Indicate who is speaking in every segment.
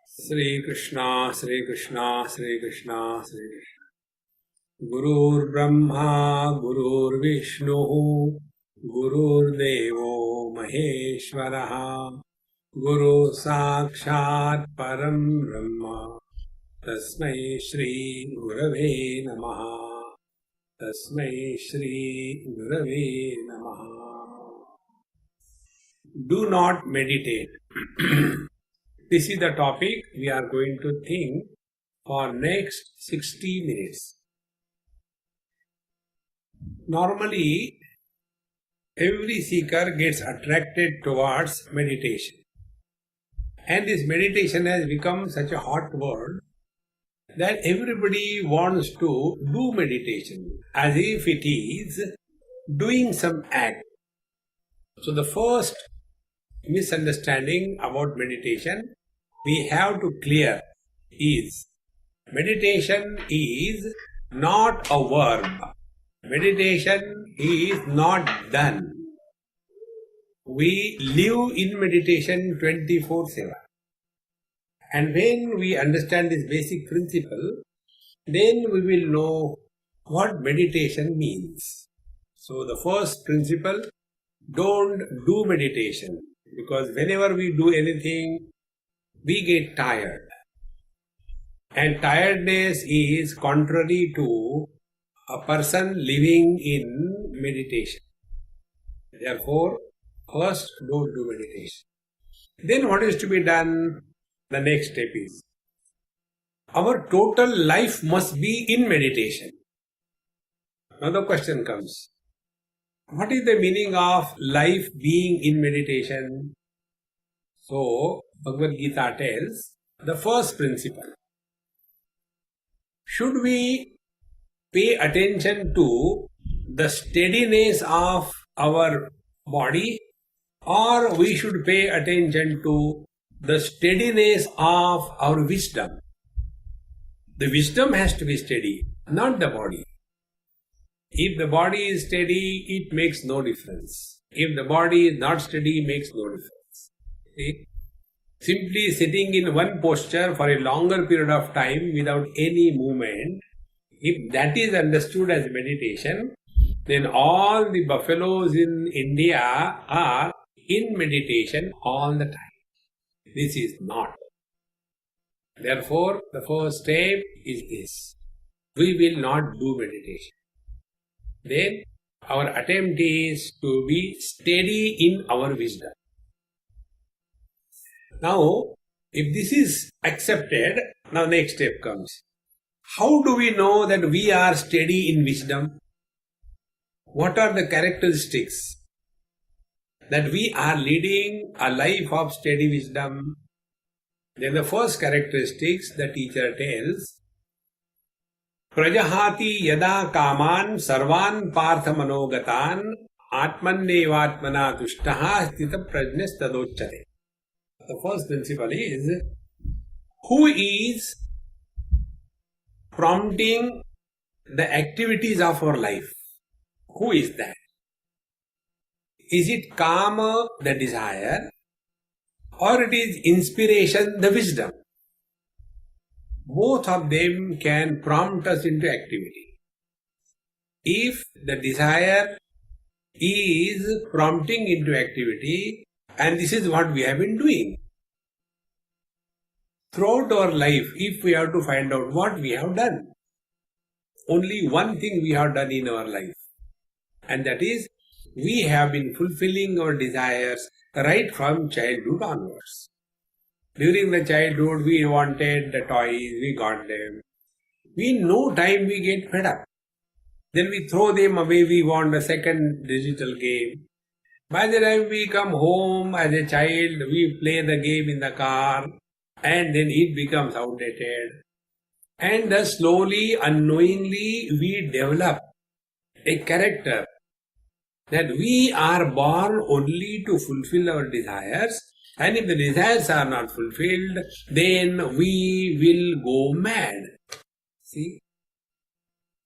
Speaker 1: Sri Krishna, Sri Krishna, Sri Krishna, Sri Krishna. Gurur Brahma, Gurur Vishnu, Gurur Devo Maheshwaraha, Guru Sakshat Param Brahma, Tasmai Shri Gurave Namaha, Tasmai Shri Gurave Namaha. Do not meditate. This is the topic we are going to think for next 60 minutes. Normally, every seeker gets attracted towards meditation. And this meditation has become such a hot word that everybody wants to do meditation as if it is doing some act. So the first misunderstanding about meditation we have to clear is meditation is not a verb. Meditation is not done. We live in meditation 24/7. And when we understand this basic principle, then we will know what meditation means. So the first principle, don't do meditation, because whenever we do anything, we get tired. And tiredness is contrary to a person living in meditation. Therefore, first don't do meditation. Then what is to be done? The next step is, our total life must be in meditation. Now the question comes, what is the meaning of life being in meditation? So, Bhagavad Gita tells the first principle. Should we pay attention to the steadiness of our body, or we should pay attention to the steadiness of our wisdom? The wisdom has to be steady, not the body. If the body is steady, it makes no difference. If the body is not steady, it makes no difference. See? Simply sitting in one posture for a longer period of time without any movement, if that is understood as meditation, then all the buffaloes in India are in meditation all the time. This is not. Therefore, the first step is this. We will not do meditation. Then, our attempt is to be steady in our wisdom. Now, if this is accepted, now next step comes. How do we know that we are steady in wisdom? What are the characteristics that we are leading a life of steady wisdom? Then the first characteristics the teacher tells, Prajahati yada kaman sarvan partha manogatan atmannevatmana tushtaha stita prajnes tadocchate. The first principle is, who is prompting the activities of our life? Who is that? Is it karma, the desire, or it is inspiration, the wisdom? Both of them can prompt us into activity. If the desire is prompting into activity, and this is what we have been doing throughout our life, if we have to find out what we have done, only one thing we have done in our life, and that is, we have been fulfilling our desires right from childhood onwards. During the childhood, we wanted the toys, we got them. In no time we get fed up. Then we throw them away, we want a second digital game. By the time we come home as a child, we play the game in the car, and then it becomes outdated. And thus slowly, unknowingly, we develop a character that we are born only to fulfill our desires, and if the desires are not fulfilled, then we will go mad. See?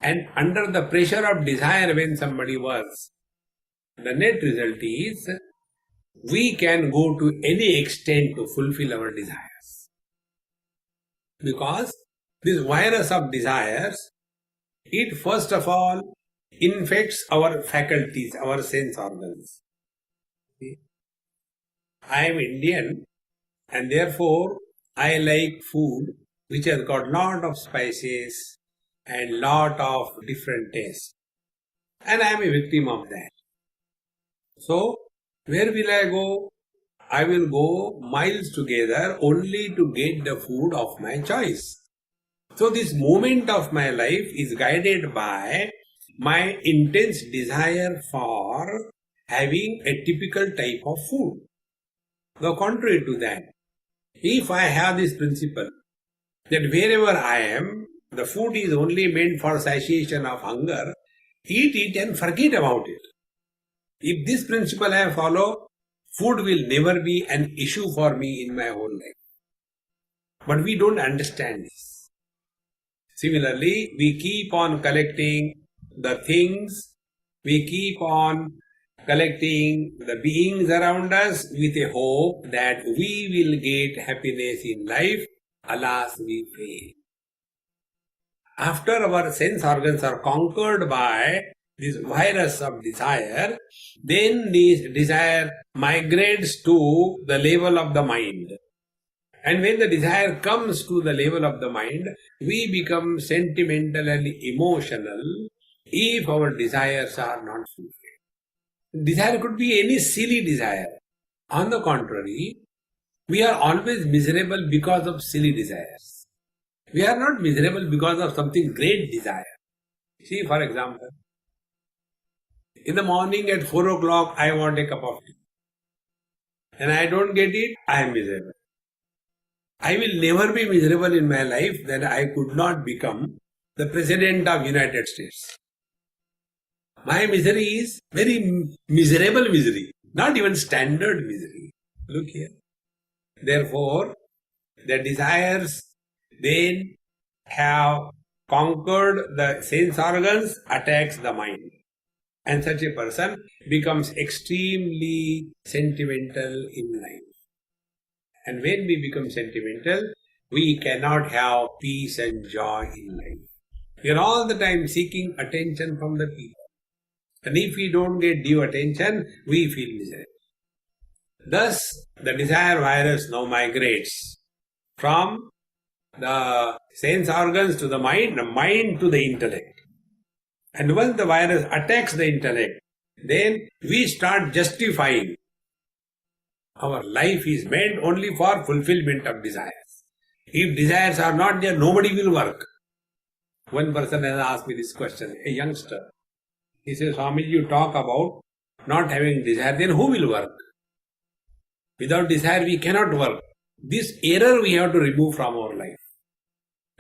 Speaker 1: And under the pressure of desire when somebody works, the net result is we can go to any extent to fulfill our desires. Because this virus of desires, it first of all infects our faculties, our sense organs. I am Indian and therefore I like food which has got lot of spices and lot of different tastes. And I am a victim of that. So, where will I go? I will go miles together only to get the food of my choice. So, this moment of my life is guided by my intense desire for having a typical type of food. The contrary to that, if I have this principle that wherever I am, the food is only meant for satiation of hunger, eat it and forget about it. If this principle I follow, food will never be an issue for me in my whole life. But we don't understand this. Similarly, we keep on collecting the things, we keep on collecting the beings around us with a hope that we will get happiness in life. Alas, we fail. After our sense organs are conquered by this virus of desire, then this desire migrates to the level of the mind. And when the desire comes to the level of the mind, we become sentimental and emotional if our desires are not fulfilled. Desire could be any silly desire. On the contrary, we are always miserable because of silly desires. We are not miserable because of something great desire. See, for example, in the morning at 4 o'clock, I want a cup of tea. And I don't get it, I am miserable. I will never be miserable in my life that I could not become the President of United States. My misery is very miserable misery, not even standard misery. Look here. Therefore, the desires then have conquered the sense organs, attacks the mind. And such a person becomes extremely sentimental in life. And when we become sentimental, we cannot have peace and joy in life. We are all the time seeking attention from the people. And if we don't get due attention, we feel miserable. Thus, the desire virus now migrates from the sense organs to the mind to the intellect. And once the virus attacks the intellect, then we start justifying our life is meant only for fulfillment of desires. If desires are not there, nobody will work. One person has asked me this question, a youngster. He says, Swamiji, you talk about not having desire, then who will work? Without desire, we cannot work. This error we have to remove from our life.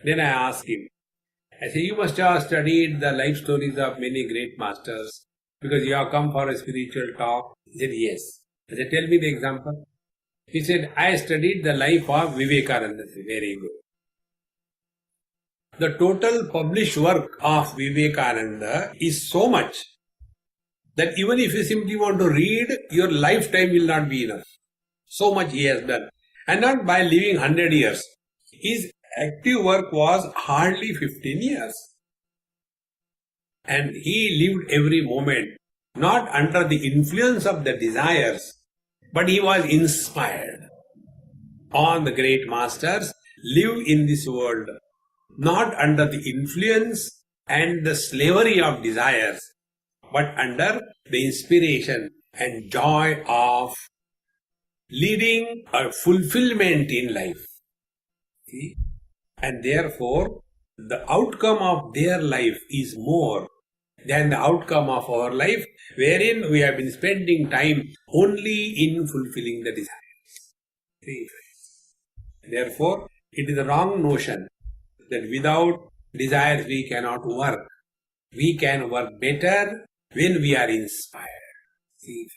Speaker 1: Then I asked him, I said, you must have studied the life stories of many great masters because you have come for a spiritual talk. He said, yes. I said, tell me the example. He said, I studied the life of Vivekananda. I said, very good. The total published work of Vivekananda is so much that even if you simply want to read, your lifetime will not be enough. So much he has done. And not by living 100 years. His active work was hardly 15 years. And he lived every moment, not under the influence of the desires, but he was inspired. All the great masters live in this world, not under the influence and the slavery of desires, but under the inspiration and joy of leading a fulfillment in life. See? And therefore, the outcome of their life is more than the outcome of our life, wherein we have been spending time only in fulfilling the desires. See? Therefore, it is a wrong notion that without desires we cannot work. We can work better when we are inspired. See?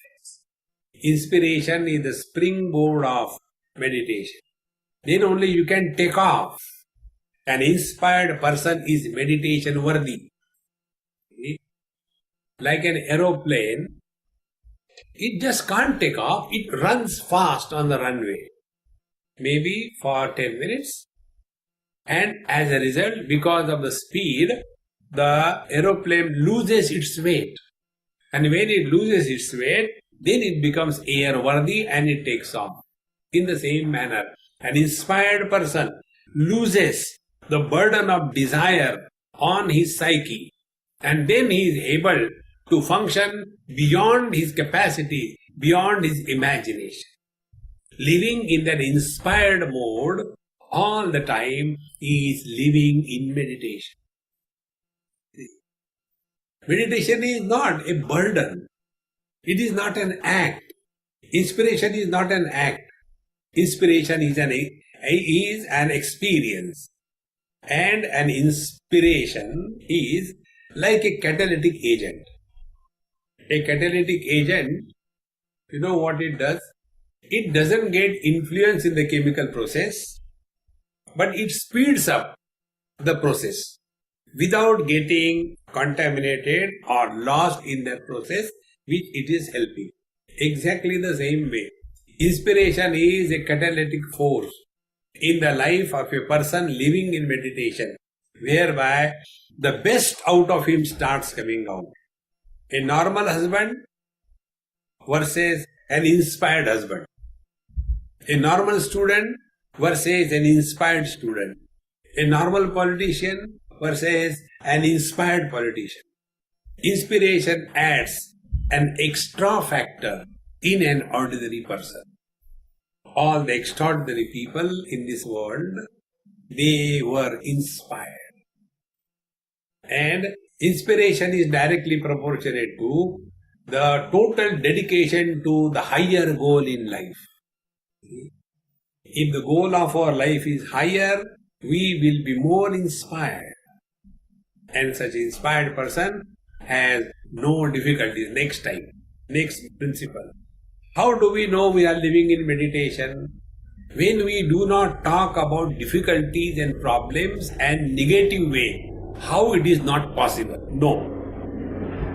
Speaker 1: Inspiration is the springboard of meditation. Then only you can take off. An inspired person is meditation worthy. Like an aeroplane, it just can't take off. It runs fast on the runway, maybe for 10 minutes. And as a result, because of the speed, the aeroplane loses its weight. And when it loses its weight, then it becomes airworthy and it takes off. In the same manner, an inspired person loses the burden of desire on his psyche, and then he is able to function beyond his capacity, beyond his imagination. Living in that inspired mode all the time is living in meditation. Meditation is not a burden. It is not an act. Inspiration is not an act. Inspiration is an experience. And an inspiration is like a catalytic agent. A catalytic agent, you know what it does? It doesn't get influence in the chemical process, but it speeds up the process without getting contaminated or lost in that process which it is helping. Exactly the same way, inspiration is a catalytic force in the life of a person living in meditation, whereby the best out of him starts coming out. A normal husband versus an inspired husband. A normal student versus an inspired student. A normal politician versus an inspired politician. Inspiration adds an extra factor in an ordinary person. All the extraordinary people in this world, they were inspired. And inspiration is directly proportionate to the total dedication to the higher goal in life. If the goal of our life is higher, we will be more inspired. And such inspired person has no difficulties. Next principle. How do we know we are living in meditation? When we do not talk about difficulties and problems and negative way, how it is not possible? No.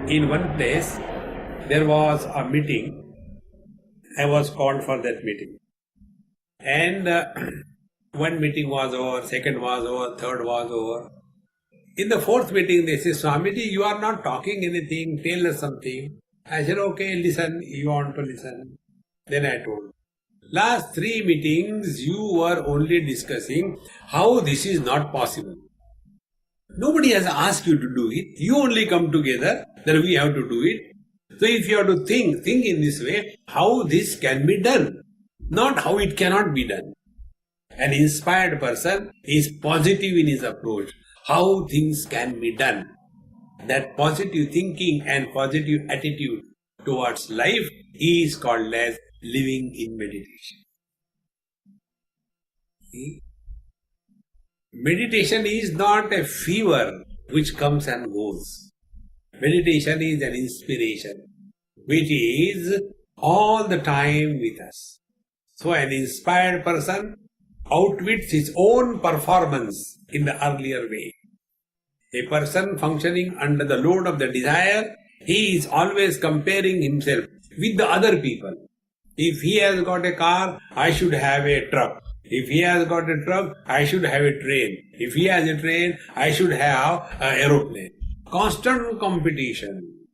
Speaker 1: In one place, there was a meeting. I was called for that meeting. And one meeting was over, second was over, third was over. In the fourth meeting, they said, Swamiji, you are not talking anything, tell us something. I said, okay, listen, you want to listen. Then I told, last 3 meetings, you were only discussing how this is not possible. Nobody has asked you to do it. You only come together that we have to do it. So if you have to think in this way, how this can be done, not how it cannot be done. An inspired person is positive in his approach, how things can be done. That positive thinking and positive attitude towards life is called as living in meditation. See? Meditation is not a fever which comes and goes. Meditation is an inspiration which is all the time with us. So an inspired person outwits his own performance in the earlier way. A person functioning under the load of the desire, he is always comparing himself with the other people. If he has got a car, I should have a truck. If he has got a truck, I should have a train. If he has a train, I should have an aeroplane. Constant competition.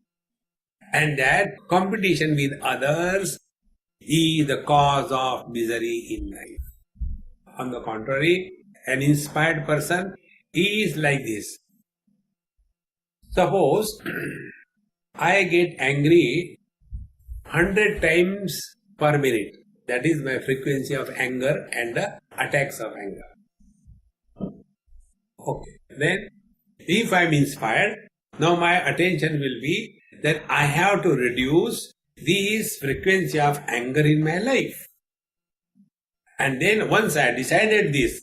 Speaker 1: And that competition with others is the cause of misery in life. On the contrary, an inspired person is like this. Suppose I get angry 100 times per minute. That is my frequency of anger and the attacks of anger. Okay. Then, if I am inspired, now my attention will be that I have to reduce this frequency of anger in my life. And then once I decided this,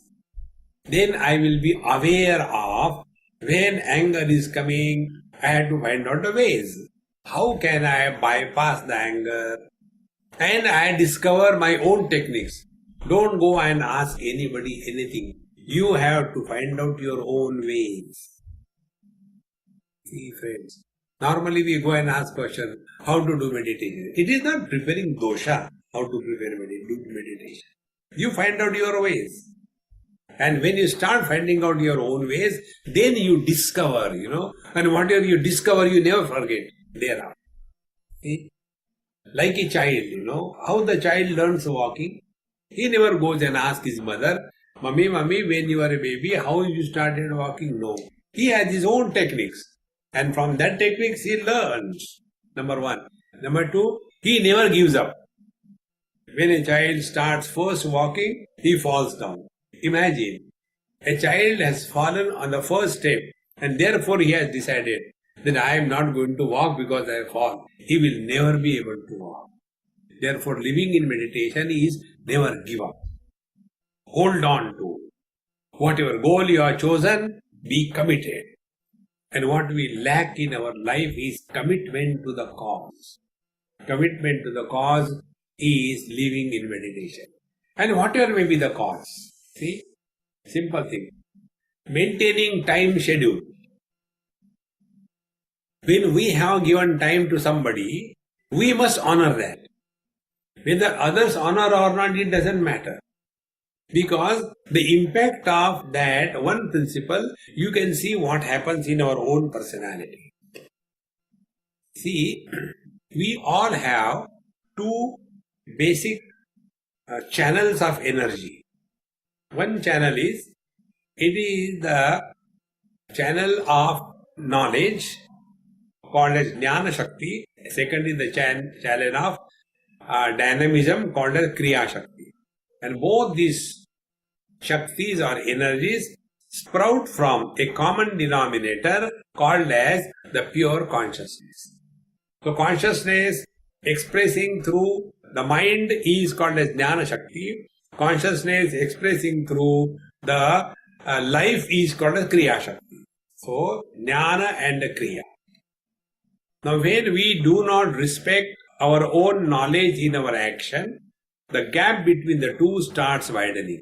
Speaker 1: then I will be aware of when anger is coming, I have to find out the ways. How can I bypass the anger? And I discover my own techniques. Don't go and ask anybody anything. You have to find out your own ways. See, friends, Normally we go and ask question, how to do meditation. It is not preparing dosha, how to prepare do meditation. You find out your ways. And when you start finding out your own ways, then you discover, and whatever you discover, you never forget thereafter. See? Like a child, how the child learns walking. He never goes and asks his mother, Mommy, when you were a baby, how you started walking? No. He has his own techniques. And from that techniques, he learns. Number one. Number two, he never gives up. When a child starts first walking, he falls down. Imagine, a child has fallen on the first step and therefore he has decided that I am not going to walk because I fall. He will never be able to walk. Therefore, living in meditation is never give up. Hold on to whatever goal you have chosen, be committed. And what we lack in our life is commitment to the cause. Commitment to the cause is living in meditation. And whatever may be the cause. See, simple thing. Maintaining time schedule. When we have given time to somebody, we must honor that. Whether others honor or not, it doesn't matter. Because the impact of that one principle, you can see what happens in our own personality. See, we all have two basic channels of energy. One channel is, it is the channel of knowledge called as Jnana Shakti. Second is the channel of dynamism called as Kriya Shakti. And both these Shaktis or energies sprout from a common denominator called as the pure consciousness. So consciousness expressing through the mind is called as Jnana Shakti. Consciousness expressing through the life is called as Kriya Shakti. So Jnana and Kriya. Now when we do not respect our own knowledge in our action, the gap between the two starts widening.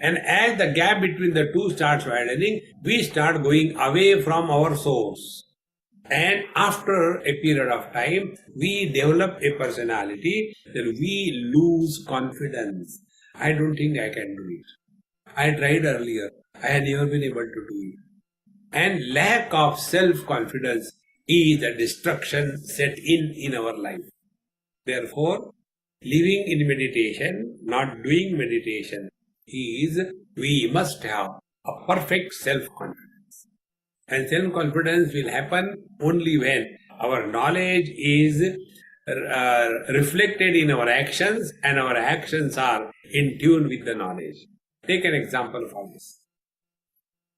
Speaker 1: And as the gap between the two starts widening, we start going away from our source. And after a period of time, we develop a personality that we lose confidence. I don't think I can do it. I tried earlier. I had never been able to do it. And lack of self-confidence is a destruction set in our life. Therefore, living in meditation, not doing meditation, is we must have a perfect self-confidence. And self-confidence will happen only when our knowledge is reflected in our actions and our actions are in tune with the knowledge. Take an example for this.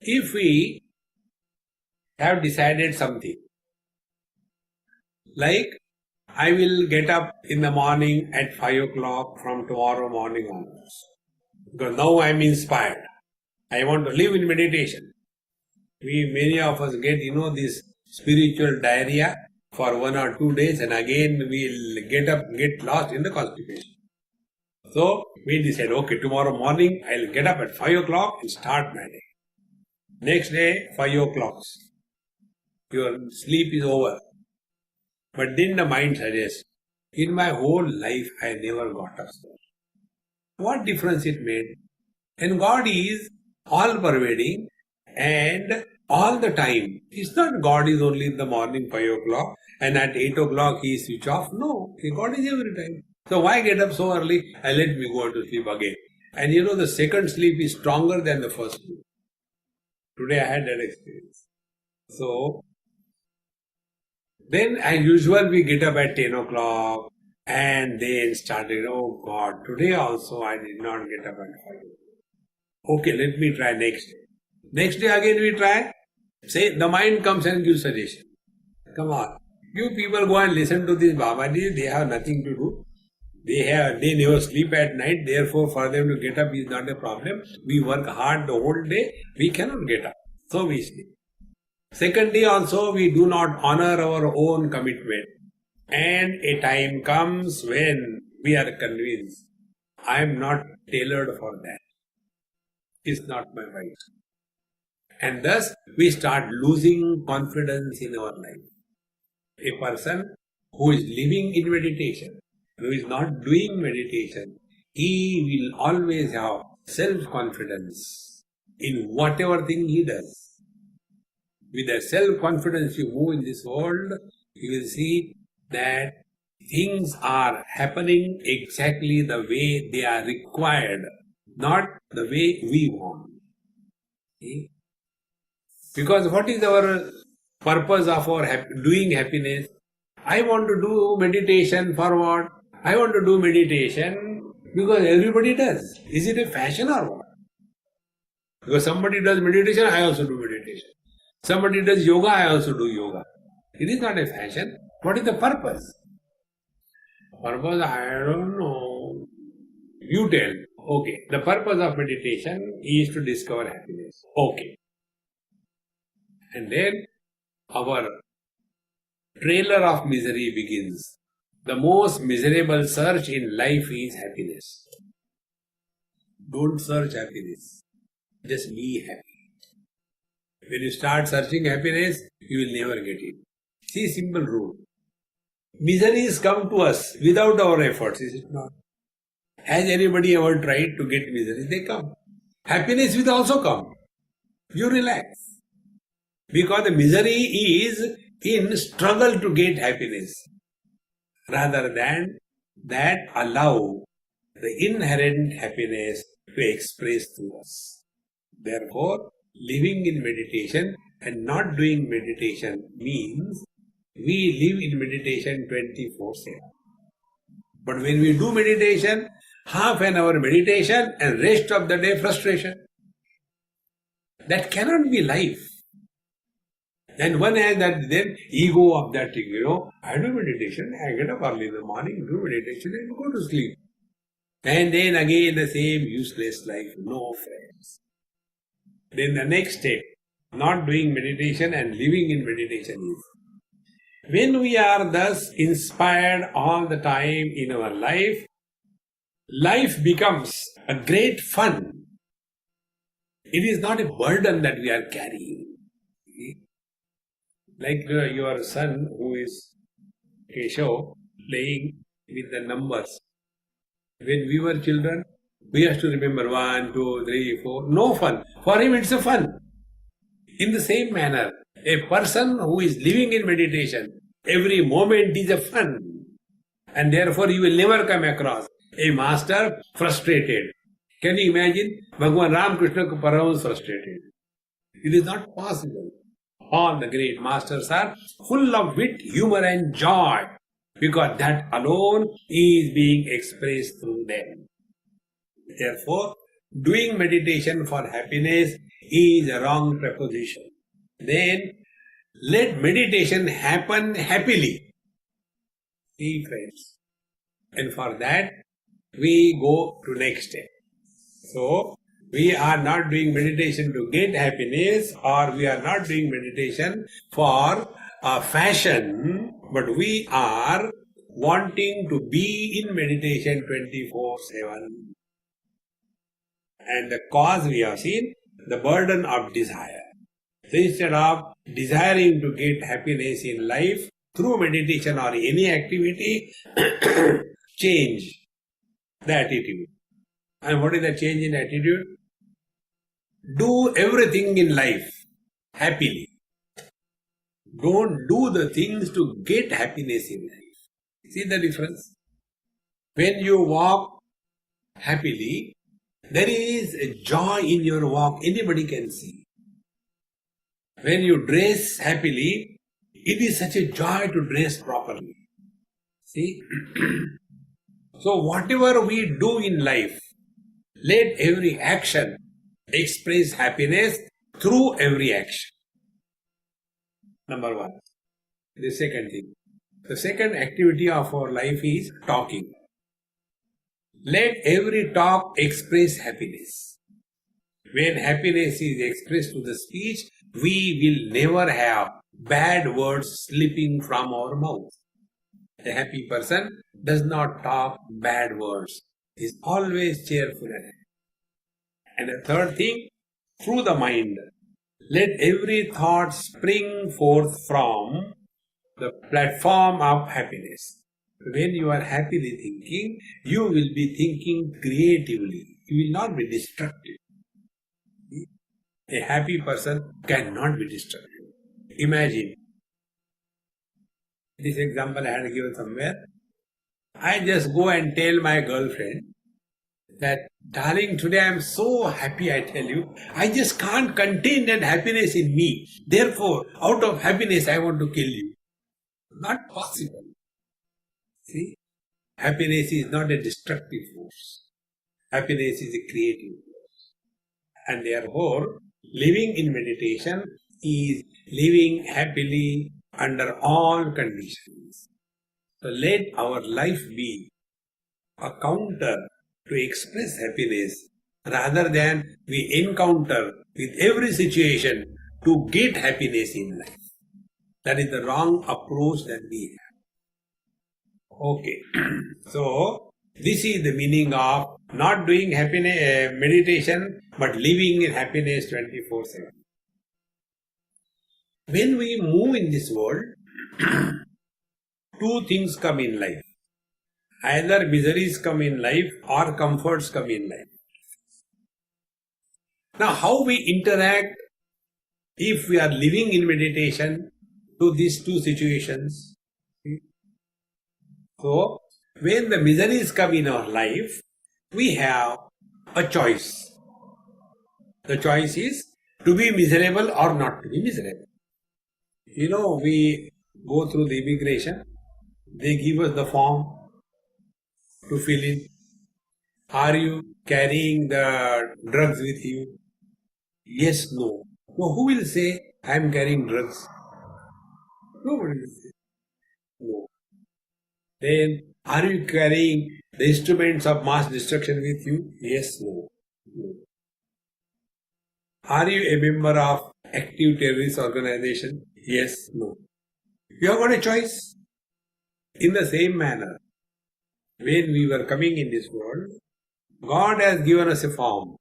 Speaker 1: If we have decided something, like I will get up in the morning at 5 o'clock from tomorrow morning onwards, because now I am inspired. I want to live in meditation. Many of us get, this spiritual diarrhea for 1 or 2 days and again we'll get lost in the constipation. So we decide, okay, tomorrow morning I'll get up at 5 o'clock and start my day. Next day, 5 o'clock. Your sleep is over. But then the mind suggests, in my whole life I never got up. What difference it made? And God is all pervading and all the time. It's not God is only in the morning 5 o'clock and at 8 o'clock he is switch off. No, God is every time. So why get up so early and let me go to sleep again? And the second sleep is stronger than the first sleep. Today I had that experience. So then as usual we get up at 10 o'clock and then started, oh God, today also I did not get up at 5 o'clock. Okay, let me try next day. Next day again we try. Say, the mind comes and gives suggestion. Come on. You people go and listen to these Babaji, they have nothing to do. They never sleep at night, therefore for them to get up is not a problem. We work hard the whole day, we cannot get up. So we sleep. Second day also we do not honor our own commitment. And a time comes when we are convinced, I am not tailored for that. It's not my right. And thus we start losing confidence in our life. A person who is living in meditation, who is not doing meditation, he will always have self-confidence in whatever thing he does. With that self-confidence you move in this world, you will see that things are happening exactly the way they are required, not the way we want. See? Because what is our purpose of our doing happiness? I want to do meditation for what? I want to do meditation because everybody does. Is it a fashion or what? Because somebody does meditation, I also do meditation. Somebody does yoga, I also do yoga. It is not a fashion. What is the purpose? Purpose, I don't know. You tell. Okay. The purpose of meditation is to discover happiness. Okay. And then our trailer of misery begins. The most miserable search in life is happiness. Don't search happiness. Just be happy. When you start searching happiness, you will never get it. See, simple rule. Miseries come to us without our efforts, is it not? Has anybody ever tried to get misery? They come. Happiness will also come. You relax. Because the misery is in struggle to get happiness, rather than that allow the inherent happiness to express through us. Therefore, living in meditation and not doing meditation means we live in meditation 24/7. But when we do meditation, half an hour meditation and rest of the day frustration. That cannot be life. And one has that then ego of that thing, I do meditation, I get up early in the morning, do meditation and go to sleep. And then again the same useless life, no friends. Then the next step, not doing meditation and living in meditation is, when we are thus inspired all the time in our life, life becomes a great fun. It is not a burden that we are carrying. Like your son who is Keshav playing with the numbers. When we were children, we have to remember 1, 2, 3, 4. No fun. For him it's a fun. In the same manner, a person who is living in meditation, every moment is a fun. And therefore you will never come across a master frustrated. Can you imagine? Bhagavan Ramakrishna Paramahamsa frustrated. It is not possible. All the great masters are full of wit, humor and joy, because that alone is being expressed through them. Therefore, doing meditation for happiness is a wrong proposition. Then, let meditation happen happily. See, friends. And for that, we go to next step. So, we are not doing meditation to get happiness, or we are not doing meditation for a fashion, but we are wanting to be in meditation 24/7. And the cause we have seen, the burden of desire. So instead of desiring to get happiness in life through meditation or any activity, change the attitude. And what is the change in attitude? Do everything in life happily. Don't do the things to get happiness in life. See the difference? When you walk happily, there is a joy in your walk. Anybody can see. When you dress happily, it is such a joy to dress properly. See? So whatever we do in life, let every action express happiness through every action. Number one. The second thing. The second activity of our life is talking. Let every talk express happiness. When happiness is expressed through the speech, we will never have bad words slipping from our mouth. A happy person does not talk bad words. He is always cheerful and happy. And the third thing, through the mind, let every thought spring forth from the platform of happiness. When you are happily thinking, you will be thinking creatively. You will not be destructive. A happy person cannot be destructive. Imagine, this example I had given somewhere. I just go and tell my girlfriend that, darling, today I am so happy, I tell you. I just can't contain that happiness in me. Therefore, out of happiness, I want to kill you. Not possible. See, happiness is not a destructive force. Happiness is a creative force. And therefore, living in meditation is living happily under all conditions. So let our life be a counter to express happiness rather than we encounter with every situation to get happiness in life. That is the wrong approach that we have. Okay. So, this is the meaning of not doing happiness meditation but living in happiness 24/7. When we move in this world, two things come in life. Either miseries come in life or comforts come in life. Now, how we interact if we are living in meditation to these two situations? So, when the miseries come in our life, we have a choice. The choice is to be miserable or not to be miserable. You know, we go through the immigration, they give us the form to fill in. Are you carrying the drugs with you? Yes, no. No, who will say, I am carrying drugs? Nobody will say. No. Then, are you carrying the instruments of mass destruction with you? Yes, no. No. Are you a member of active terrorist organization? Yes, no. You have got a choice. In the same manner, when we were coming in this world, God has given us a form.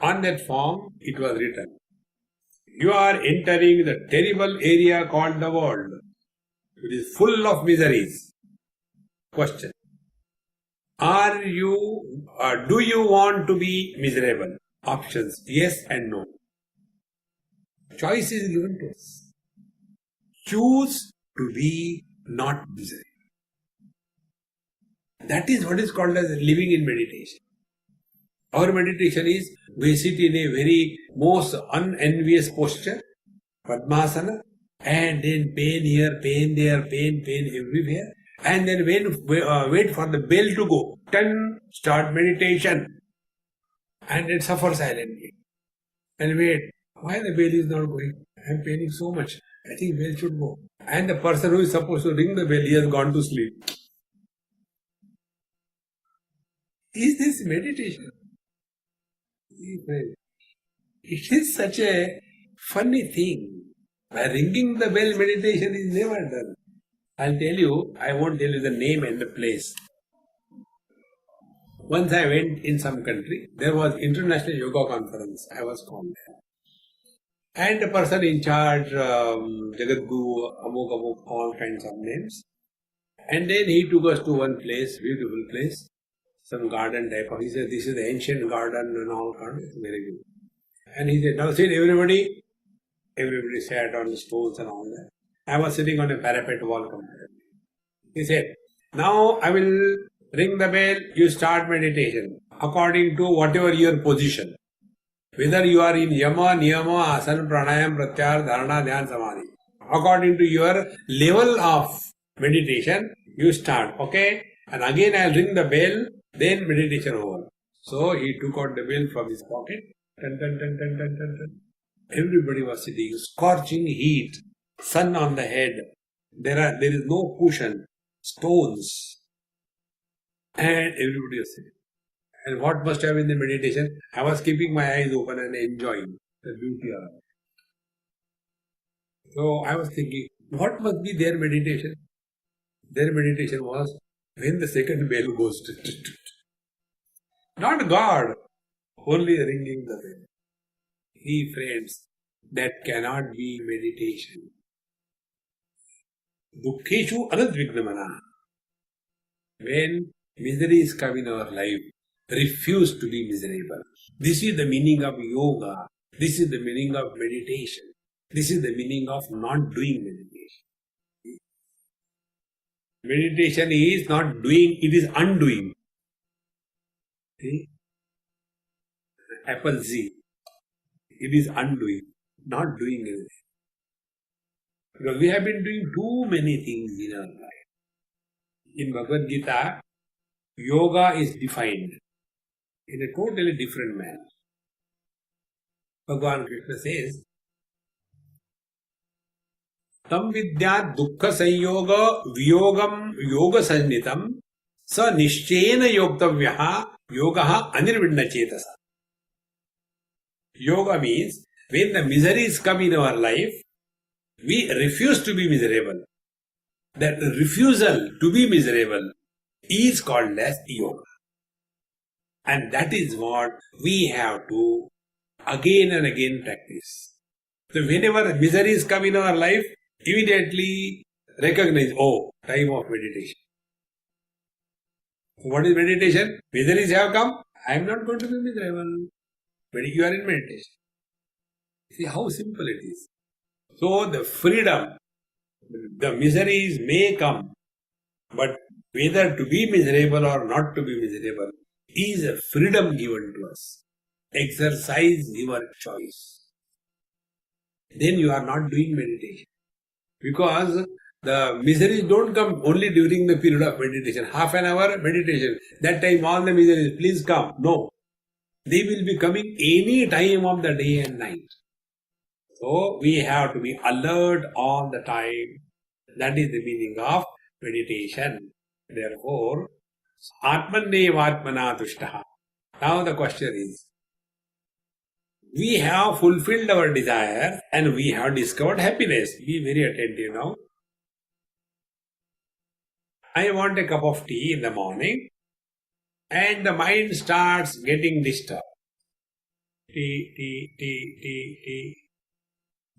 Speaker 1: On that form, it was written, you are entering the terrible area called the world. It is full of miseries. Question. Do you want to be miserable? Options, yes and no. Choice is given to us. Choose to be not miserable. That is what is called as living in meditation. Our meditation is, we sit in a very most unenvious posture, Padmasana, and then pain here, pain there, pain everywhere. And then wait for the bell to go. Then start meditation. And then suffer silently. And wait, why the bell is not going? I am paining so much. I think bell should go. And the person who is supposed to ring the bell, he has gone to sleep. Is this meditation? It is such a funny thing. By ringing the bell, meditation is never done. I'll tell you, I won't tell you the name and the place. Once I went in some country, there was International Yoga Conference. I was called there. And the person in charge, Jagadguru, Amuk, all kinds of names. And then he took us to one place, beautiful place, some garden type of. He said, this is the ancient garden and all kinds. It's very good. And he said, now sit everybody. Everybody sat on the stones and all that. I was sitting on a parapet wall comparatively. He said, now I will ring the bell, you start meditation according to whatever your position. Whether you are in Yama, Niyama, Asana, Pranayam, Pratyahara, Dharana, Dhyan, Samadhi. According to your level of meditation, you start. Okay? And again I will ring the bell, then meditation over. So he took out the bell from his pocket. Dun, dun, dun, dun, dun, dun, dun. Everybody was sitting, scorching heat, sun on the head. There is no cushion, stones. And everybody was sitting. And what must have been the meditation? I was keeping my eyes open and enjoying the beauty of it. So I was thinking, what must be their meditation? Their meditation was when the second bell goes. Not God, only ringing the bell. Friends, that cannot be meditation. Dukkheshu anudvignamana. When miseries come in our life, refuse to be miserable. This is the meaning of yoga. This is the meaning of meditation. This is the meaning of not doing meditation. Meditation is not doing, it is undoing. See? Apple Z. It is undoing, not doing anything. Because we have been doing too many things in our life. In Bhagavad Gita, yoga is defined in a totally different manner. Bhagavan Krishna says, Tam vidyat dukkha sanyoga viyogam yoga sannitam sa nishchena yoktavyaha yogaha anirvidna chetasa. Yoga means when the miseries come in our life, we refuse to be miserable. That refusal to be miserable is called as yoga. And that is what we have to again and again practice. So whenever miseries come in our life, immediately recognize, oh, time of meditation. What is meditation? Miseries have come, I am not going to be miserable. But you are in meditation. See how simple it is. So the freedom, the miseries may come, but whether to be miserable or not to be miserable is a freedom given to us. Exercise your choice. Then you are not doing meditation. Because the miseries don't come only during the period of meditation. Half an hour meditation. That time all the miseries, please come. No. They will be coming any time of the day and night. So we have to be alert all the time. That is the meaning of meditation. Therefore, Atmannevatmana tushtaha. Now the question is, we have fulfilled our desire and we have discovered happiness. Be very attentive now. I want a cup of tea in the morning and the mind starts getting disturbed. Tea.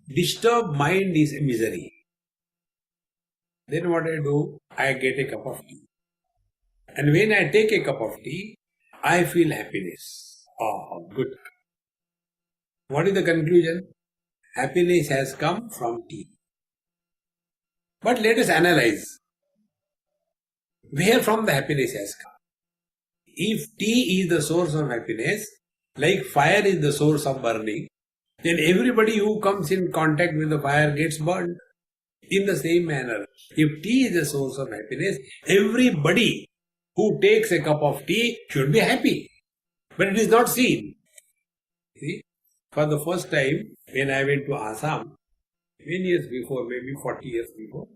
Speaker 1: Disturbed mind is a misery. Then what I do? I get a cup of tea. And when I take a cup of tea, I feel happiness. Oh, good. What is the conclusion? Happiness has come from tea. But let us analyze. Where from the happiness has come? If tea is the source of happiness, like fire is the source of burning, then everybody who comes in contact with the fire gets burned. In the same manner, if tea is the source of happiness, everybody who takes a cup of tea should be happy. But it is not seen. See? For the first time, when I went to Assam, many years before, maybe 40 years before,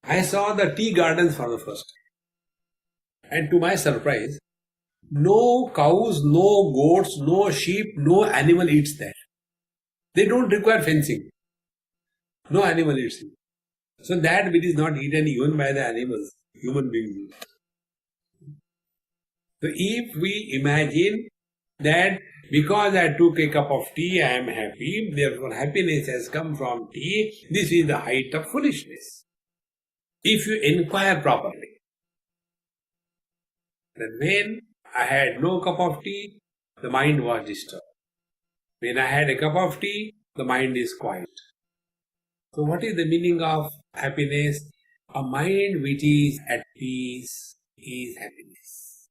Speaker 1: I saw the tea gardens for the first time. And to my surprise, no cows, no goats, no sheep, no animal eats there. They don't require fencing. No animal eats it. So that which is not eaten even by the animals, human beings. So if we imagine that because I took a cup of tea, I am happy, therefore happiness has come from tea, this is the height of foolishness. If you inquire properly, then when I had no cup of tea, the mind was disturbed. When I had a cup of tea, the mind is quiet. So what is the meaning of happiness? A mind which is at peace is happiness.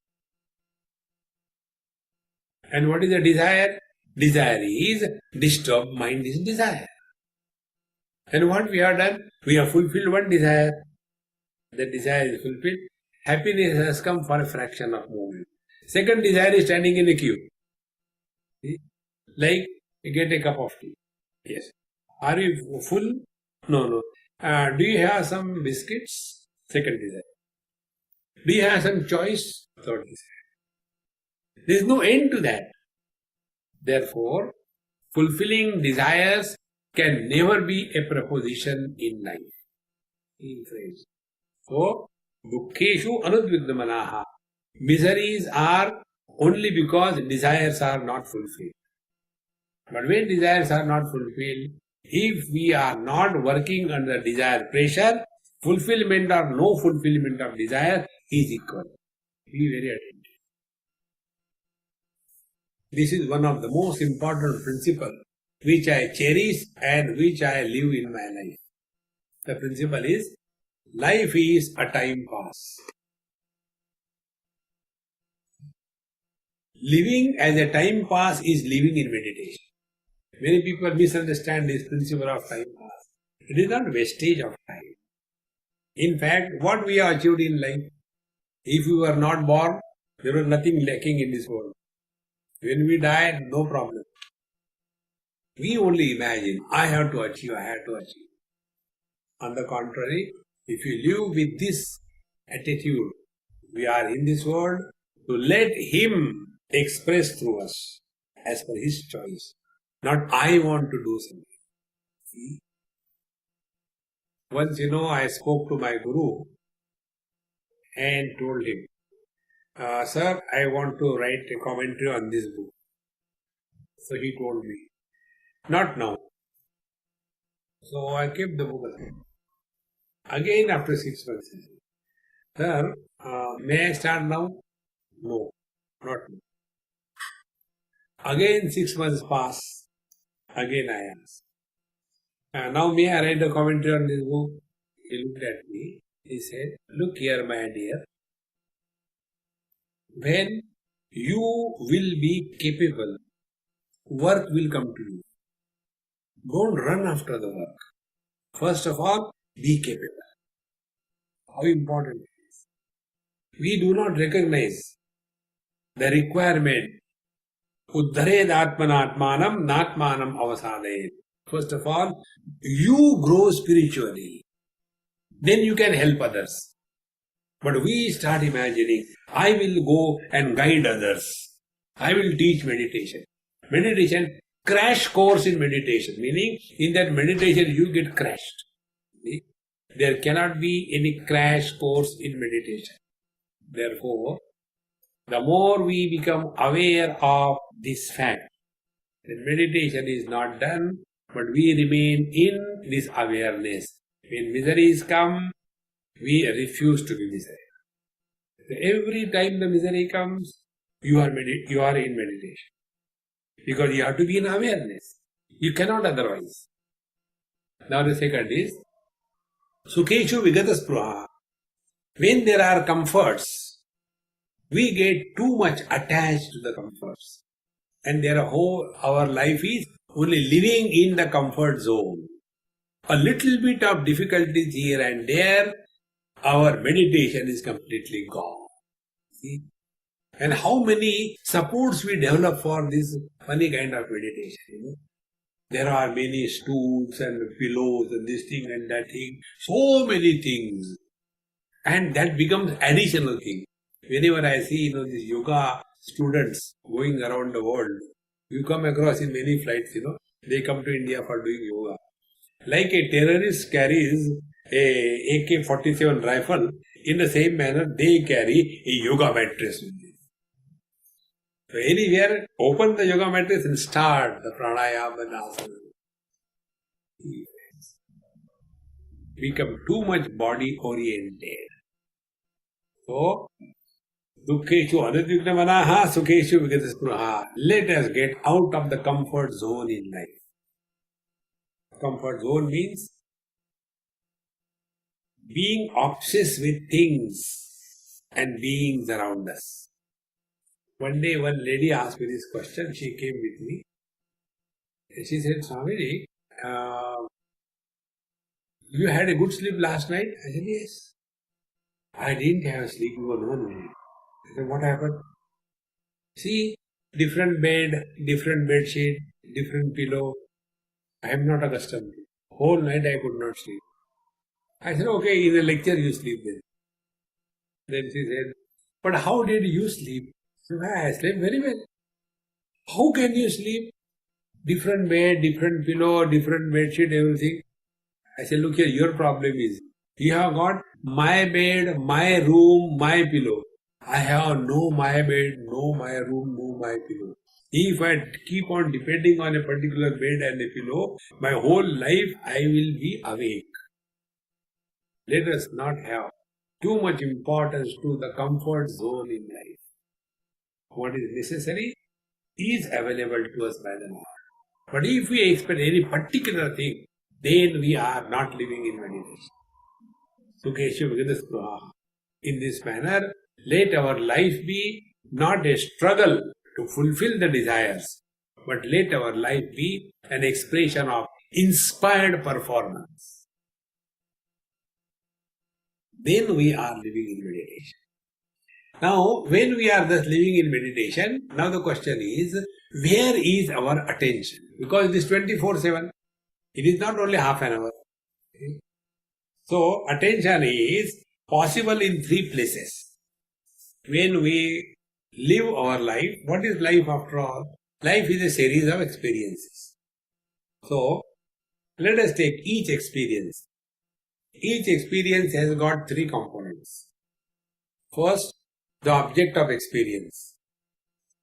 Speaker 1: And what is the desire? Desire is disturbed mind is desire. And what we have done? We have fulfilled one desire. The desire is fulfilled. Happiness has come for a fraction of moment. Second desire is standing in a queue. See? Like you get a cup of tea. Yes. Are you full? No. Do you have some biscuits? Second desire. Do you have some choice? Third desire. There is no end to that. Therefore, fulfilling desires can never be a proposition in life. In phrase. So, dukkheshu anudvignamanaha. Miseries are only because desires are not fulfilled. But when desires are not fulfilled, If we are not working under desire pressure, fulfillment or no fulfillment of desire is equal. Be very attentive. This is one of the most important principles which I cherish and which I live in my life. The principle is, life is a time pass. Living as a time pass is living in meditation. Many people misunderstand this principle of time pass. It is not wastage of time. In fact, what we have achieved in life, if we were not born, there was nothing lacking in this world. When we die, no problem. We only imagine, I have to achieve. On the contrary, if you live with this attitude, we are in this world to let Him express through us as per His choice. Not I want to do something. See? Once, I spoke to my Guru and told him, Sir, I want to write a commentary on this book. So he told me, not now. So I kept the book aside. Again after 6 months, Sir, may I start now? No, not now. Again 6 months pass. Again I asked. Now may I write a commentary on this book? He looked at me. He said, look here, my dear. When you will be capable, work will come to you. Don't run after the work. First of all, be capable. How important it is. We do not recognize the requirement. Uddhared atmanatmanam natmanam avasadayet. First of all, you grow spiritually. Then you can help others. But we start imagining, I will go and guide others. I will teach meditation. Meditation, crash course in meditation. Meaning, in that meditation you get crashed. See? There cannot be any crash course in meditation. Therefore, the more we become aware of this fact, that meditation is not done, but we remain in this awareness. When miseries come, we refuse to be miserable. Every time the misery comes, you are in meditation. Because you have to be in awareness. You cannot otherwise. Now the second is, Sukheshu Vigata Spruha. When there are comforts, we get too much attached to the comforts. And our life is only living in the comfort zone. A little bit of difficulties here and there, our meditation is completely gone. See? And how many supports we develop for this funny kind of meditation. There are many stools and pillows and this thing and that thing. So many things. And that becomes additional thing. Whenever I see these yoga students going around the world, you come across in many flights, they come to India for doing yoga. Like a terrorist carries a AK-47 rifle, in the same manner they carry a yoga mattress with them. So anywhere, open the yoga mattress and start the pranayama and asana. Become too much body oriented. So, Dukkeshu anudvikna manaha sukheshu vigata spruha. Let us get out of the comfort zone in life. Comfort zone means being obsessed with things and beings around us. One day one lady asked me this question. She came with me. She said, Swamiji, you had a good sleep last night? I said, yes. I didn't have sleep even 1 minute. I said, what happened? See, different bed, different bed sheet, different pillow. I am not accustomed to. Whole night I could not sleep. I said, okay, in the lecture you sleep then. Then she said, but how did you sleep? I slept very well. How can you sleep? Different bed, different pillow, different bed sheet, everything. I said, look here, your problem is, you have got my bed, my room, my pillow. I have no my bed, no my room, no my pillow. If I keep on depending on a particular bed and a pillow, my whole life I will be awake. Let us not have too much importance to the comfort zone in life. What is necessary is available to us by the Lord. But if we expect any particular thing, then we are not living in meditation. Sukeshu Vidaspraha. In this manner, let our life be not a struggle to fulfill the desires, but let our life be an expression of inspired performance. Then we are living in meditation. Now, when we are thus living in meditation, now the question is, where is our attention? Because it is 24/7. It is not only half an hour. So, attention is possible in three places. When we live our life, what is life after all? Life is a series of experiences. So, let us take each experience. Each experience has got three components. First, the object of experience.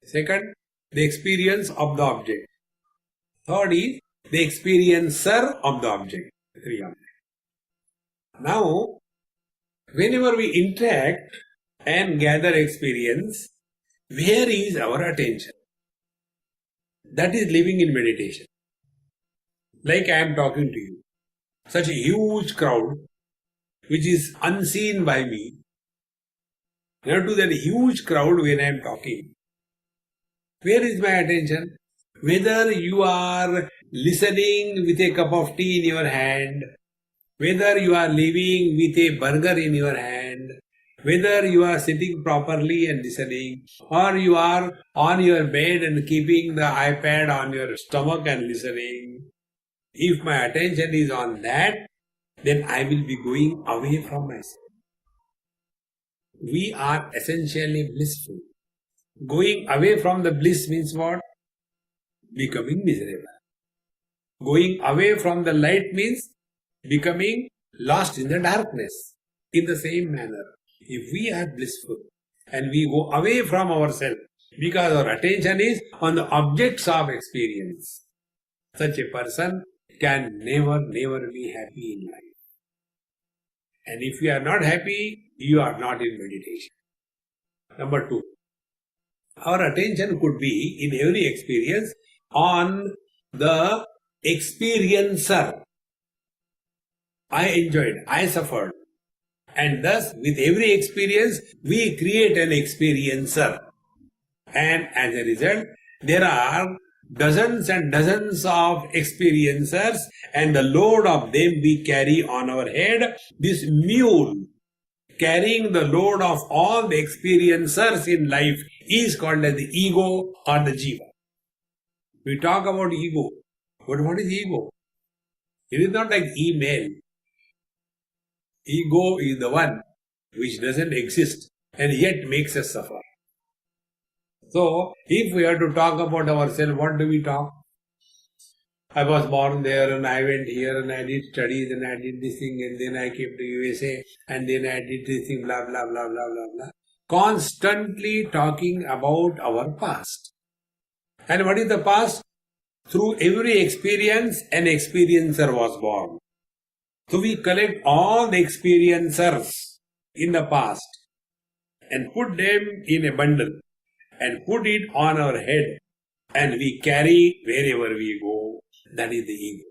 Speaker 1: Second, the experience of the object. Third is the experiencer of the object. Three objects. Now, whenever we interact and gather experience, where is our attention? That is living in meditation. Like I am talking to you. Such a huge crowd, which is unseen by me. Now to that huge crowd when I am talking, where is my attention? Whether you are listening with a cup of tea in your hand, whether you are living with a burger in your hand, whether you are sitting properly and listening, or you are on your bed and keeping the iPad on your stomach and listening, if my attention is on that, then I will be going away from myself. We are essentially blissful. Going away from the bliss means what? Becoming miserable. Going away from the light means becoming lost in the darkness. In the same manner, if we are blissful and we go away from ourselves because our attention is on the objects of experience, such a person can never be happy in life. And if you are not happy, you are not in meditation. Number two, our attention could be in every experience on the experiencer. I enjoyed, I suffered. And thus, with every experience, we create an experiencer. And as a result, there are dozens and dozens of experiencers, and the load of them we carry on our head. This mule carrying the load of all the experiencers in life is called as the ego or the jiva. We talk about ego, but what is ego? It is not like email. Ego is the one which doesn't exist and yet makes us suffer. So, if we have to talk about ourselves, what do we talk? I was born there and I went here and I did studies and I did this thing and then I came to USA and then I did this thing, blah, blah, blah, blah, blah, blah. Constantly talking about our past. And what is the past? Through every experience, an experiencer was born. So we collect all the experiencers in the past and put them in a bundle and put it on our head and we carry wherever we go. That is the ego.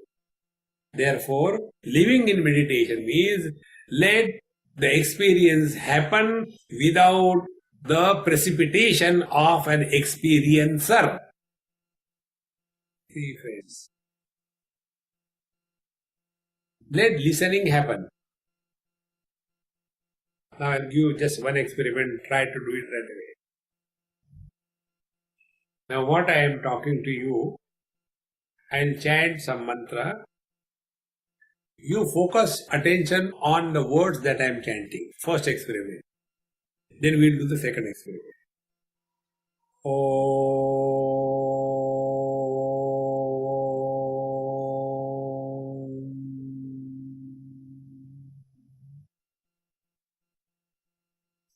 Speaker 1: Therefore, living in meditation means let the experience happen without the precipitation of an experiencer. See friends. Let listening happen. Now I'll give just one experiment, try to do it right away. Now what I am talking to you, I'll chant some mantra. You focus attention on the words that I am chanting. First experiment. Then we'll do the second experiment.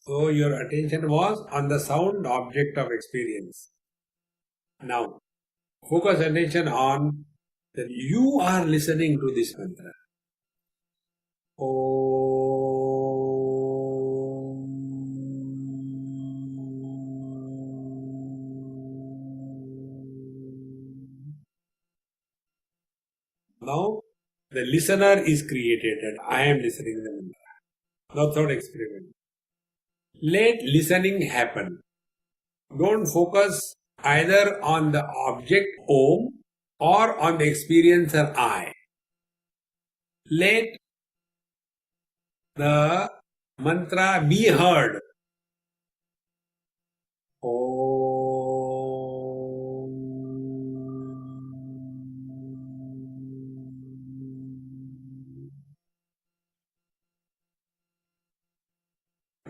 Speaker 1: So your attention was on the sound object of experience. Now, focus attention on that you are listening to this mantra. Now, the listener is created and I am listening to the mantra. Now, third experiment. Let listening happen. Don't focus either on the object Om or on the experiencer I. Let the mantra be heard.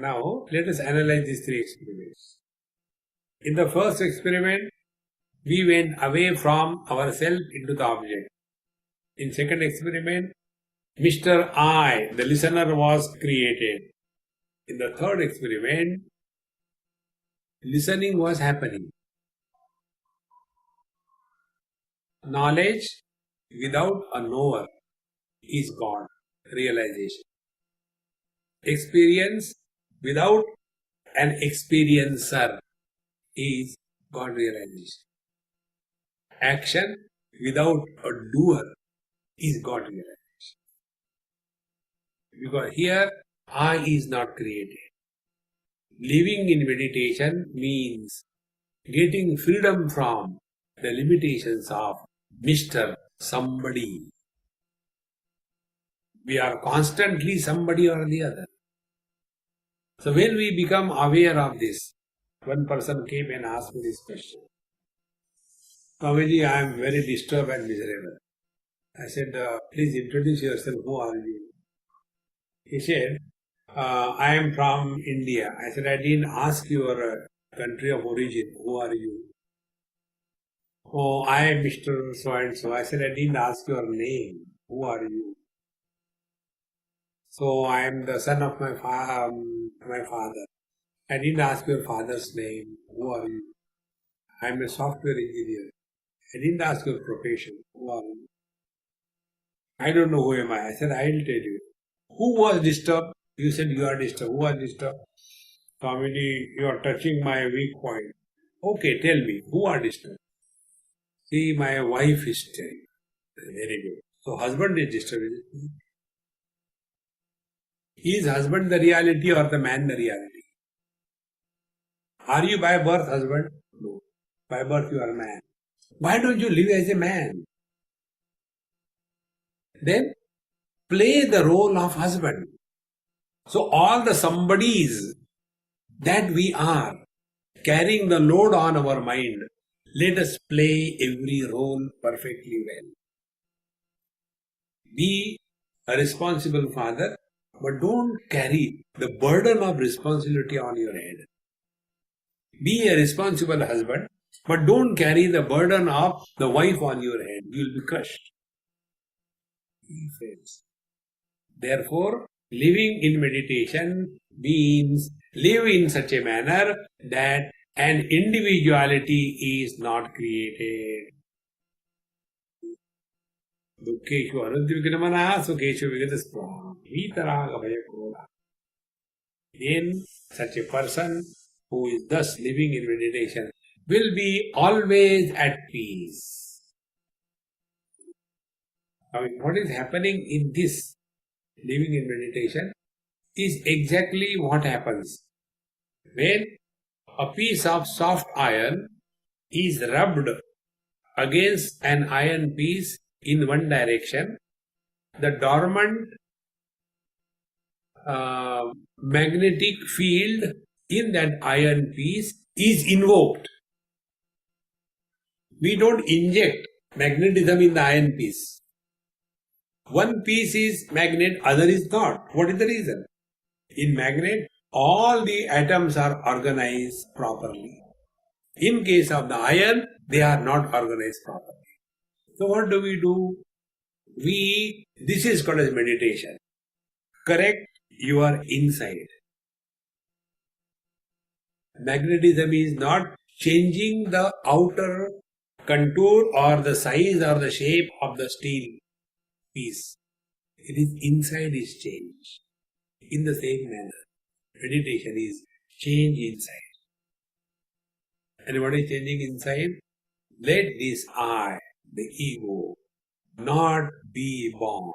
Speaker 1: Now, let us analyze these three experiments. In the first experiment, we went away from ourselves into the object. In second experiment, Mr. I, the listener, was created. In the third experiment, listening was happening. Knowledge without a knower is God, realization. Experience without an experiencer is God, realization. Action without a doer is God, realization. Because here I is not created. Living in meditation means getting freedom from the limitations of Mr. Somebody. We are constantly somebody or the other. So when we become aware of this, one person came and asked me this question. Swamiji, I am very disturbed and miserable. I said, please introduce yourself. Who are you? He said, I am from India. I said, I didn't ask your country of origin. Who are you? Oh, I am Mr. So-and-so. I said, I didn't ask your name. Who are you? So, I am the son of my father. I didn't ask your father's name. Who are you? I am a software engineer. I didn't ask your profession. Who are you? I don't know who am I. I said, I will tell you. Who was disturbed? You said you are disturbed. Who was disturbed? Swamiji, you are touching my weak point. Okay, tell me, who are disturbed? See, my wife is disturbed. Very good. So, husband is disturbed. Is husband the reality or the man the reality? Are you by birth husband? No. By birth you are a man. Why don't you live as a man? Then play the role of husband. So all the somebodies that we are carrying the load on our mind, let us play every role perfectly well. Be a responsible father, but don't carry the burden of responsibility on your head. Be a responsible husband, but don't carry the burden of the wife on your head. You will be crushed. Therefore, living in meditation means live in such a manner that an individuality is not created. Dukkeshu anudvignamana sukeshu vigataspra vitaraga bhayakola. Then such a person who is thus living in meditation will be always at peace. I mean, what is happening in this living in meditation is exactly what happens when a piece of soft iron is rubbed against an iron piece in one direction. The dormant magnetic field in that iron piece is invoked. We don't inject magnetism in the iron piece. One piece is magnet, other is not. What is the reason? In magnet, all the atoms are organized properly. In case of the iron, they are not organized properly. So what do? This is called as meditation. Correct your inside. Magnetism is not changing the outer contour or the size or the shape of the steel piece. It is inside is change. In the same manner, meditation is change inside. And what is changing inside? Let this I, the ego, not be born.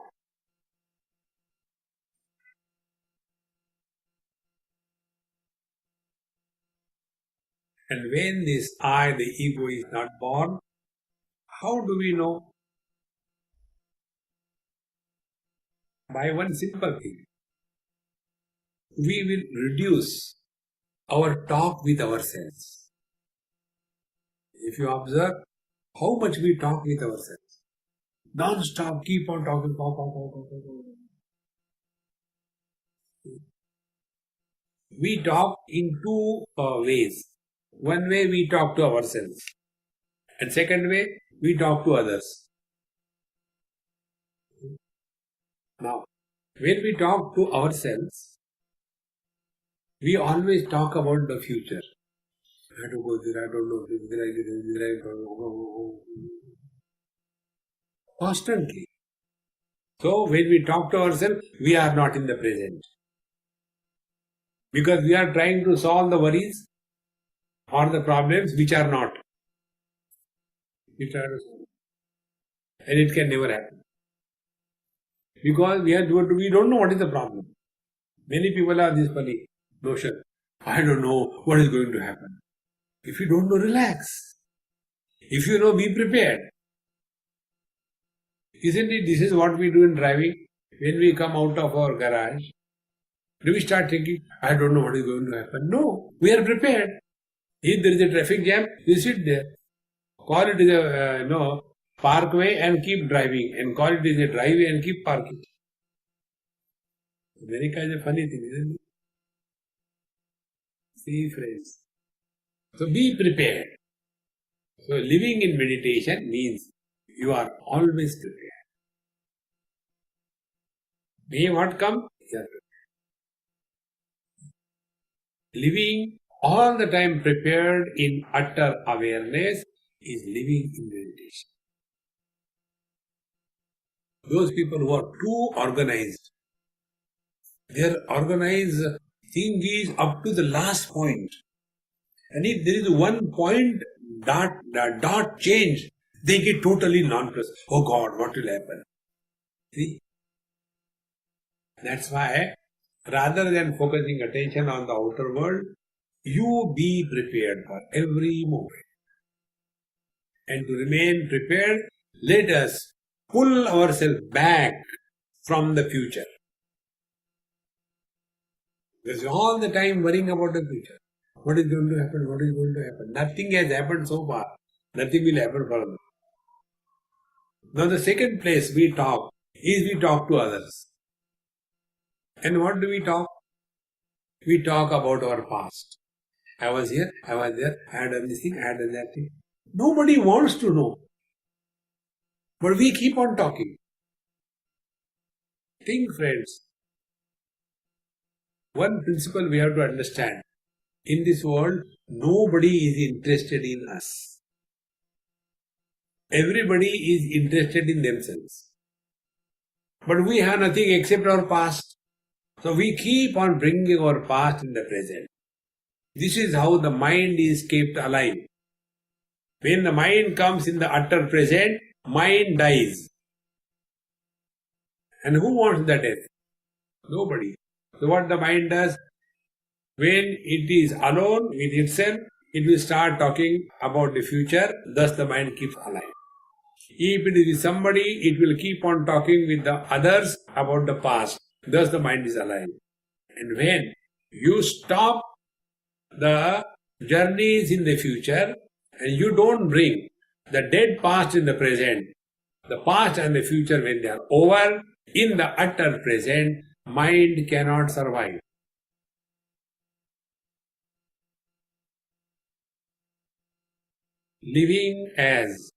Speaker 1: And when this I, the ego, is not born, how do we know? By one simple thing. We will reduce our talk with ourselves. If you observe how much we talk with ourselves, non-stop, keep on talking, talk, talk, talk, talk, talk, talk. We talk in two ways. One way we talk to ourselves, and second way we talk to others. Now, when we talk to ourselves, we always talk about the future. I have to go there, I don't know, I don't know. Constantly. So, when we talk to ourselves, we are not in the present. Because we are trying to solve the worries or the problems which are not. We try to solve. And it can never happen. Because we don't know what is the problem. Many people have this funny notion. I don't know what is going to happen. If you don't know, relax. If you know, be prepared. Isn't it? This is what we do in driving. When we come out of our garage, do we start thinking, I don't know what is going to happen? No, we are prepared. If there is a traffic jam, we sit there. Call it is a parkway and keep driving, and call it is a driveway and keep parking. America is a funny thing, isn't it? See, friends. So be prepared. So living in meditation means you are always prepared. May what come? You are prepared. Living all the time prepared in utter awareness is living in meditation. Those people who are too organized, their organized thing is up to the last point. And if there is one point dot change, they get totally nonplussed. Oh God, what will happen? See? That's why rather than focusing attention on the outer world, you be prepared for every moment. And to remain prepared, let us pull ourselves back from the future. Because all the time worrying about the future. What is going to happen? What is going to happen? Nothing has happened so far. Nothing will happen further. Now the second place we talk is we talk to others. And what do we talk? We talk about our past. I was here, I was there, I had done this thing, I had done that thing. Nobody wants to know. But we keep on talking. Think, friends. One principle we have to understand. In this world, nobody is interested in us. Everybody is interested in themselves. But we have nothing except our past. So we keep on bringing our past in the present. This is how the mind is kept alive. When the mind comes in the utter present, mind dies. And who wants the death? Nobody. So what the mind does? When it is alone with itself, it will start talking about the future, thus the mind keeps alive. If it is somebody, it will keep on talking with the others about the past, thus the mind is alive. And when you stop the journeys in the future and you don't bring the dead past in the present, the past and the future when they are over, in the utter present, mind cannot survive. Living as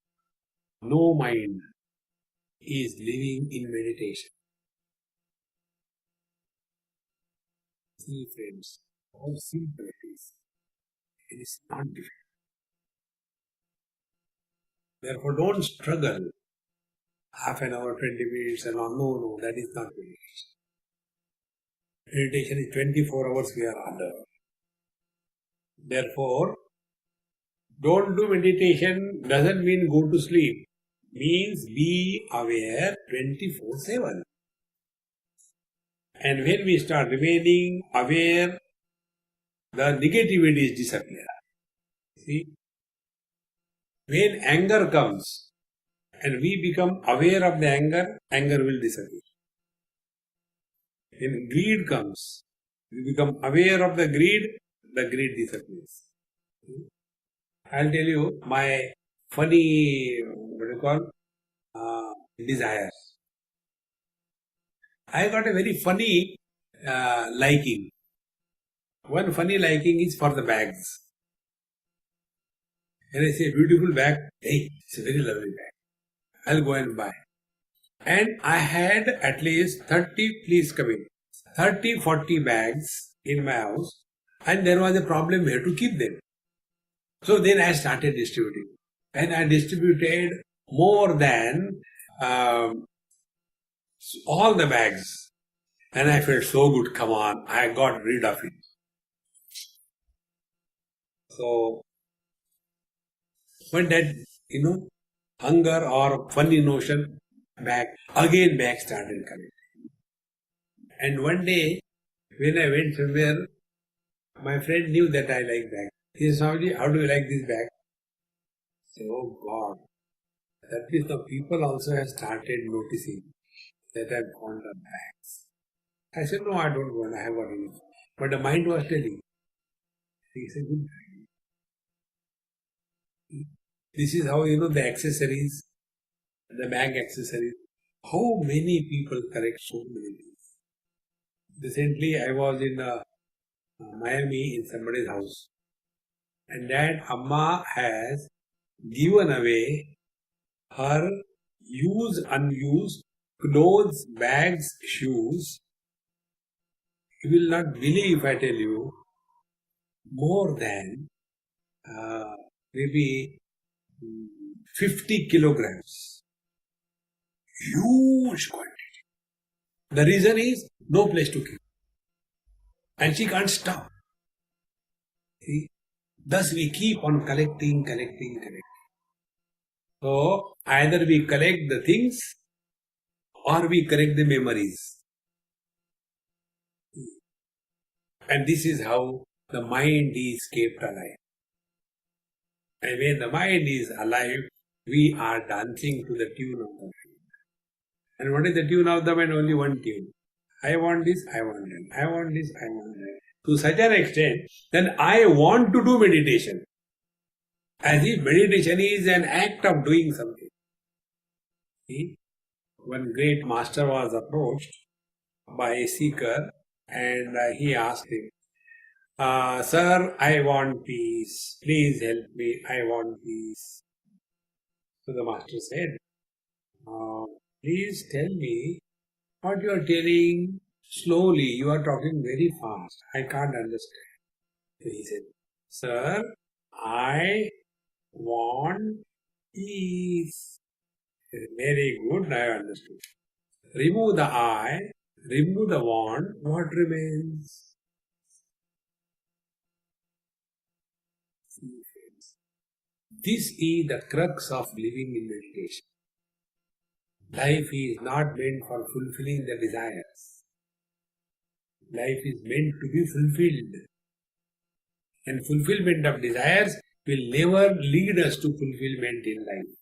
Speaker 1: no mind is living in meditation. See, friends, how simple it is. It is not difficult. Therefore, don't struggle. Half an hour, 20 minutes, and all. No, that is not meditation. Meditation is 24 hours we are under. Therefore, don't do meditation doesn't mean go to sleep. Means be aware 24/7. And when we start remaining aware, the negativities disappear. See? When anger comes and we become aware of the anger, anger will disappear. When greed comes, we become aware of the greed disappears. I'll tell you my funny, desires. I got a very funny liking. One funny liking is for the bags. And I say, beautiful bag, hey, it's a very lovely bag. I'll go and buy. And I had at least 40 bags in my house. And there was a problem where to keep them. So then I started distributing. And I distributed more than all the bags. And I felt so good, come on, I got rid of it. So, when that, hunger or funny notion back started coming. And one day, when I went somewhere, my friend knew that I like bag. He said, Swamiji, how do you like this bag? I said, oh God, that is the people also have started noticing that I'm fond of bags. I said, no, I don't want, I have got enough. But the mind was telling. He said, good bag. This is how, the accessories, the bag accessories, how many people correct so many things. Recently, I was in Miami in somebody's house. And that Amma has given away her unused clothes, bags, shoes. You will not believe if I tell you, more than maybe 50 kilograms. Huge quantity. The reason is no place to keep. And she can't stop. See? Thus we keep on collecting. So either we collect the things or we collect the memories. And this is how the mind is kept alive. And when the mind is alive, we are dancing to the tune of the mind. And what is the tune of the mind? Only one tune. I want this, I want that. I want this, I want that. To such an extent, then I want to do meditation. As if meditation is an act of doing something. See? One great master was approached by a seeker and he asked him, Sir, I want peace. Please help me. I want peace. So the master said, please tell me what you are telling slowly. You are talking very fast. I can't understand. So he said, Sir, I want peace. Very good, I understood. Remove the I, remove the want, what remains? This is the crux of living in meditation. Life is not meant for fulfilling the desires. Life is meant to be fulfilled. And fulfillment of desires will never lead us to fulfillment in life.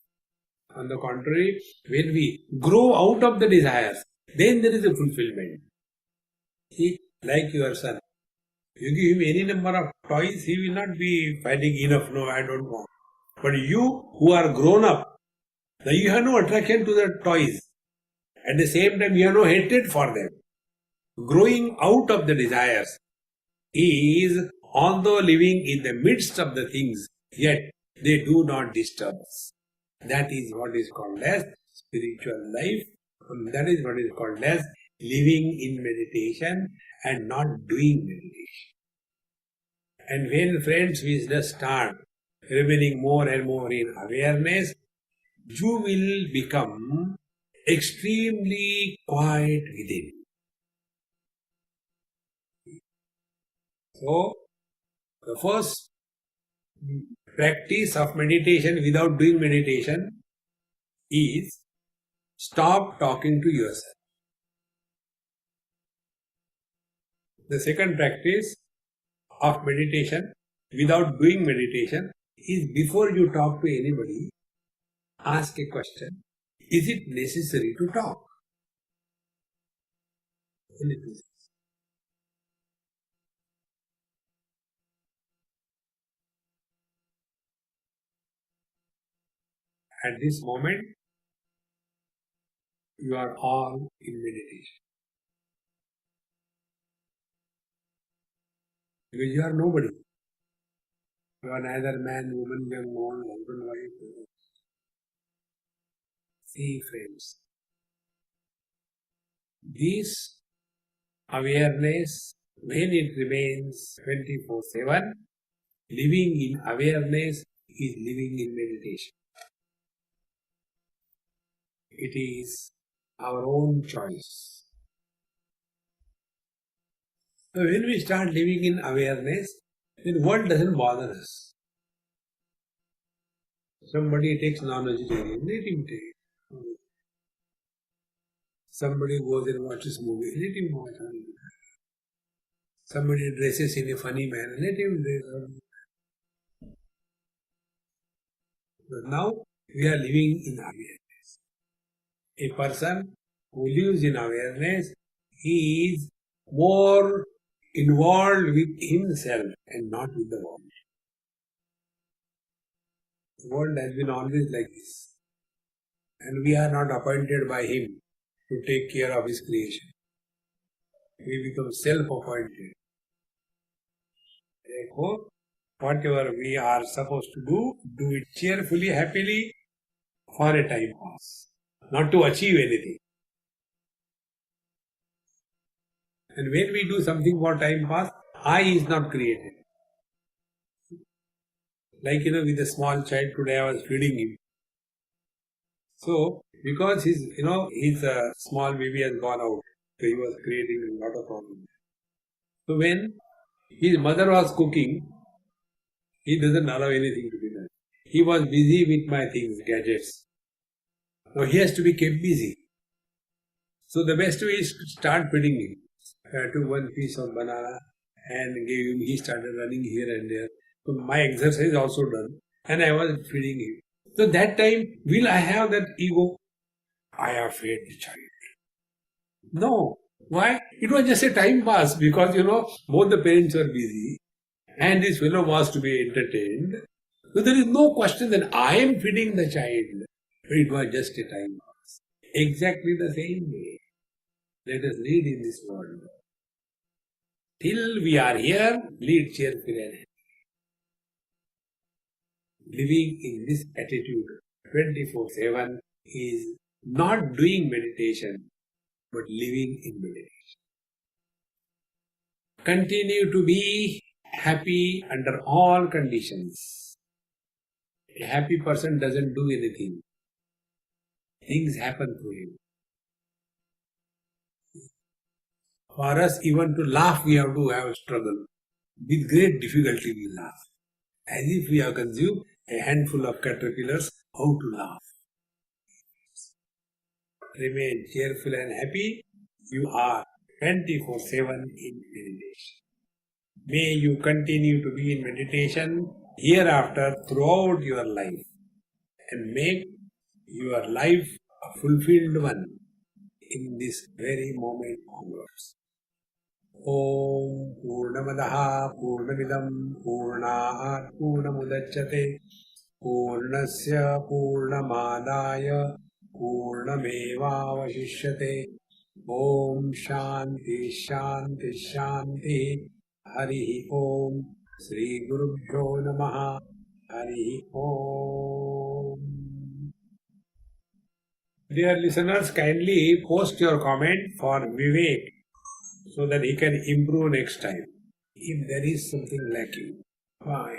Speaker 1: On the contrary, when we grow out of the desires, then there is a fulfillment. See, like your son. You give him any number of toys, he will not be finding enough. No, I don't want. But you who are grown up, now you have no attraction to the toys. At the same time, you have no hatred for them. Growing out of the desires is, although living in the midst of the things, yet they do not disturb us. That is what is called as spiritual life. That is what is called as living in meditation and not doing meditation. And when friends, we just start remaining more and more in awareness, you will become extremely quiet within. So, the first practice of meditation without doing meditation is stop talking to yourself. The second practice of meditation without doing meditation is before you talk to anybody, ask a question. Is it necessary to talk? At this moment, you are all in meditation. Because you are nobody. You are neither man, woman, young, old, husband, wife. See, friends, this awareness, when it remains 24/7, living in awareness is living in meditation. It is our own choice. So when we start living in awareness, then world doesn't bother us. Somebody takes non-vegetarian, let him take. Somebody goes and watches movie, let him watch. Somebody dresses in a funny manner, let him dress. But now we are living in awareness. A person who lives in awareness, he is more involved with himself and not with the world. The world has been always like this. And we are not appointed by him to take care of his creation. We become self-appointed. Therefore, whatever we are supposed to do it cheerfully, happily, for a time pass, not to achieve anything. And when we do something for time pass, I is not created. Like, with a small child today I was feeding him. So, because his small baby has gone out, so he was creating a lot of problems. So when his mother was cooking, he doesn't allow anything to be done. He was busy with my things, gadgets. Now he has to be kept busy. So the best way is to start feeding him. I took one piece of banana and gave him. He started running here and there. So my exercise also done, and I was feeding him. So that time, will I have that ego? I have fed the child. No. Why? It was just a time pass because, both the parents were busy and this fellow was to be entertained. So there is no question that I am feeding the child. It was just a time pass. Exactly the same way. Let us lead in this world. Till we are here, lead cheerfully and happy. Living in this attitude 24/7 is not doing meditation, but living in meditation. Continue to be happy under all conditions. A happy person doesn't do anything. Things happen to him. For us, even to laugh, we have to have a struggle. With great difficulty, we laugh. As if we have consumed a handful of caterpillars, how to laugh. Remain cheerful and happy. You are 24/7 in meditation. May you continue to be in meditation hereafter throughout your life and make your life a fulfilled one in this very moment onwards. Om Purnamadaha Purnamidam Purnaat Purnamudachyate Purnasya Purnamadaya Purnamevavashishyate. Om Shanti Shanti Shanti. Hari Om. Sri Gurubhyo Namaha. Hari Om. Dear listeners, kindly post your comment for Vivek so that he can improve next time if there is something lacking. Bye.